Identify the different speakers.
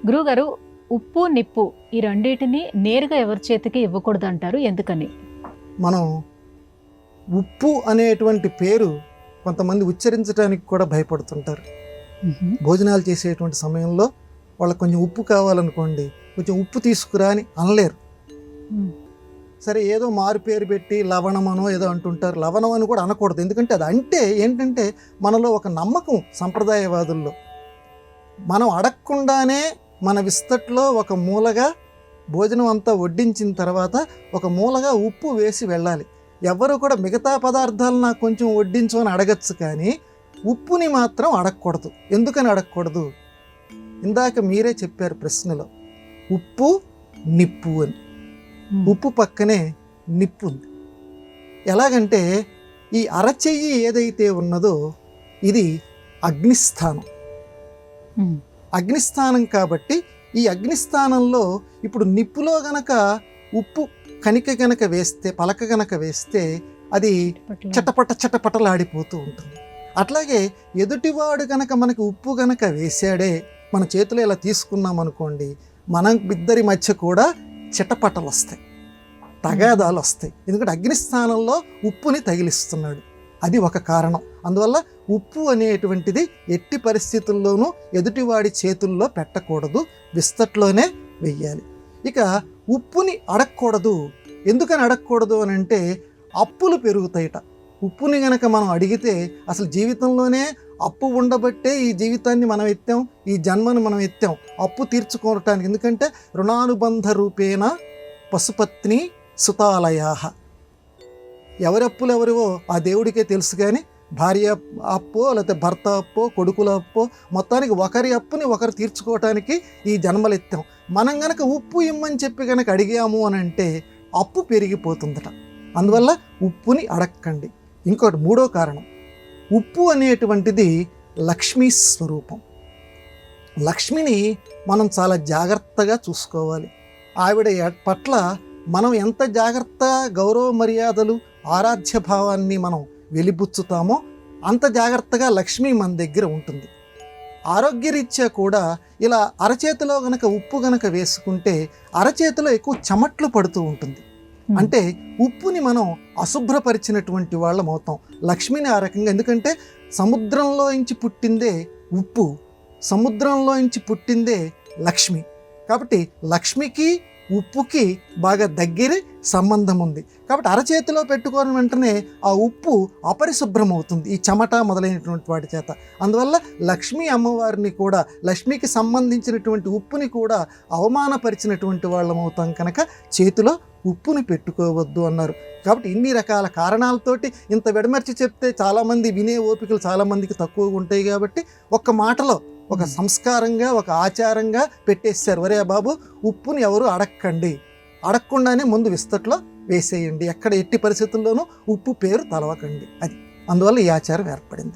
Speaker 1: గురువుగారు, ఉప్పు, నిప్పు ఈ రెండిటిని నేరుగా ఎవరి చేతికి ఇవ్వకూడదు అంటారు. ఎందుకని?
Speaker 2: మనం ఉప్పు అనేటువంటి పేరు కొంతమంది ఉచ్చరించడానికి కూడా భయపడుతుంటారు. భోజనాలు చేసేటువంటి సమయంలో వాళ్ళకి కొంచెం ఉప్పు కావాలనుకోండి, కొంచెం ఉప్పు తీసుకురా అని అనలేరు. సరే, ఏదో మారు పేరు పెట్టి లవణమనో ఏదో అంటుంటారు. లవణం అని కూడా అనకూడదు. ఎందుకంటే అది అంటే ఏంటంటే మనలో ఒక నమ్మకం, సంప్రదాయవాదుల్లో మనం అడగకుండానే మన విస్తట్లో ఒక మూలగా భోజనం అంతా వడ్డించిన తర్వాత ఒక మూలగా ఉప్పు వేసి వెళ్ళాలి. ఎవరు కూడా మిగతా పదార్థాలు నాకు కొంచెం వడ్డించు అని అడగచ్చు, కానీ ఉప్పుని మాత్రం అడగకూడదు. ఎందుకని అడగకూడదు? ఇందాక మీరే చెప్పారు ప్రశ్నలో, ఉప్పు నిప్పు అని. ఉప్పు పక్కనే నిప్పు ఉంది. ఎలాగంటే ఈ అరచెయ్యి ఏదైతే ఉన్నదో ఇది అగ్నిస్థానం. అగ్నిస్థానం కాబట్టి ఈ అగ్నిస్థానంలో ఇప్పుడు నిప్పులో గనక ఉప్పు కణిక గనక వేస్తే, పలక గనక వేస్తే అది చటపటలాడిపోతూ ఉంటుంది. అట్లాగే ఎదుటివాడు గనక మనకి ఉప్పు గనక వేసాడే, మన చేతిలో ఇలా తీసుకున్నాం అనుకోండి, మన ఇద్దరి మధ్య కూడా చిటపటలు వస్తాయి, తగాదాలు వస్తాయి. ఎందుకంటే అగ్నిస్థానంలో ఉప్పుని తగిలిస్తున్నాడు. అది ఒక కారణం. అందువల్ల ఉప్పు అనేటువంటిది ఎట్టి పరిస్థితుల్లోనూ ఎదుటివాడి చేతుల్లో పెట్టకూడదు, విస్తట్లోనే వెయ్యాలి. ఇక ఉప్పుని అడగకూడదు. ఎందుకని అడగకూడదు అని అంటే అప్పులు పెరుగుతాయిట. ఉప్పుని గనక మనం అడిగితే అసలు జీవితంలోనే అప్పు ఉండబట్టే ఈ జీవితాన్ని మనం ఎత్తాం, ఈ జన్మను మనం ఎత్తాం అప్పు తీర్చుకోవటానికి. ఎందుకంటే రుణానుబంధ రూపేణ పశుపత్ని సుతాలయాహ. ఎవరప్పులు ఎవరివో ఆ దేవుడికే తెలుసు, కానీ భార్య అప్పో లేకపోతే భర్త అప్పో కొడుకుల అప్పో మొత్తానికి ఒకరి అప్పుని ఒకరు తీర్చుకోవటానికి ఈ జన్మలు ఎత్తాం. మనం గనక ఉప్పు ఇమ్మని చెప్పి గనక అడిగాము అని అంటే అప్పు పెరిగిపోతుందట. అందువల్ల ఉప్పుని అడక్కండి. ఇంకోటి మూడో కారణం, ఉప్పు అనేటువంటిది లక్ష్మీ స్వరూపం. లక్ష్మిని మనం చాలా జాగ్రత్తగా చూసుకోవాలి. ఆవిడ పట్ల మనం ఎంత జాగ్రత్త, గౌరవ మర్యాదలు, ఆరాధ్య భావాన్ని మనం వెలిబుచ్చుతామో అంత జాగ్రత్తగా లక్ష్మి మన దగ్గర ఉంటుంది. ఆరోగ్యరీత్యా కూడా ఇలా అరచేతిలో గనక ఉప్పు గనక వేసుకుంటే అరచేతిలో ఎక్కువ చెమట్లు పడుతూ ఉంటుంది. అంటే ఉప్పుని మనం అశుభ్రపరిచినటువంటి వాళ్ళం అవుతాం. లక్ష్మిని ఆ రకంగా, ఎందుకంటే సముద్రంలోంచి పుట్టిందే ఉప్పు, సముద్రంలోంచి పుట్టిందే లక్ష్మి. కాబట్టి లక్ష్మికి ఉప్పుకి బాగా దగ్గర సంబంధం ఉంది. కాబట్టి అరచేతిలో పెట్టుకోని వెంటనే ఆ ఉప్పు అపరిశుభ్రం అవుతుంది ఈ చెమట మొదలైనటువంటి వాటి చేత. అందువల్ల లక్ష్మీ అమ్మవారిని కూడా, లక్ష్మికి సంబంధించినటువంటి ఉప్పుని కూడా అవమానపరిచినటువంటి వాళ్ళం అవుతాం కనుక చేతిలో ఉప్పుని పెట్టుకోవద్దు అన్నారు. కాబట్టి ఇన్ని రకాల కారణాలతోటి ఇంత విడమర్చి చెప్తే చాలామంది వినే ఓపికలు చాలామందికి తక్కువగా ఉంటాయి. కాబట్టి ఒక్క మాటలో ఒక సంస్కారంగా, ఒక ఆచారంగా పెట్టేశారు. వరే బాబు, ఉప్పుని ఎవరు అడక్కండి, అడగకుండానే ముందు విస్తట్లో వేసేయండి, ఎక్కడ ఎట్టి పరిస్థితుల్లోనూ ఉప్పు పేరు తలవకండి. అది అందువల్ల ఈ ఆచారం ఏర్పడింది.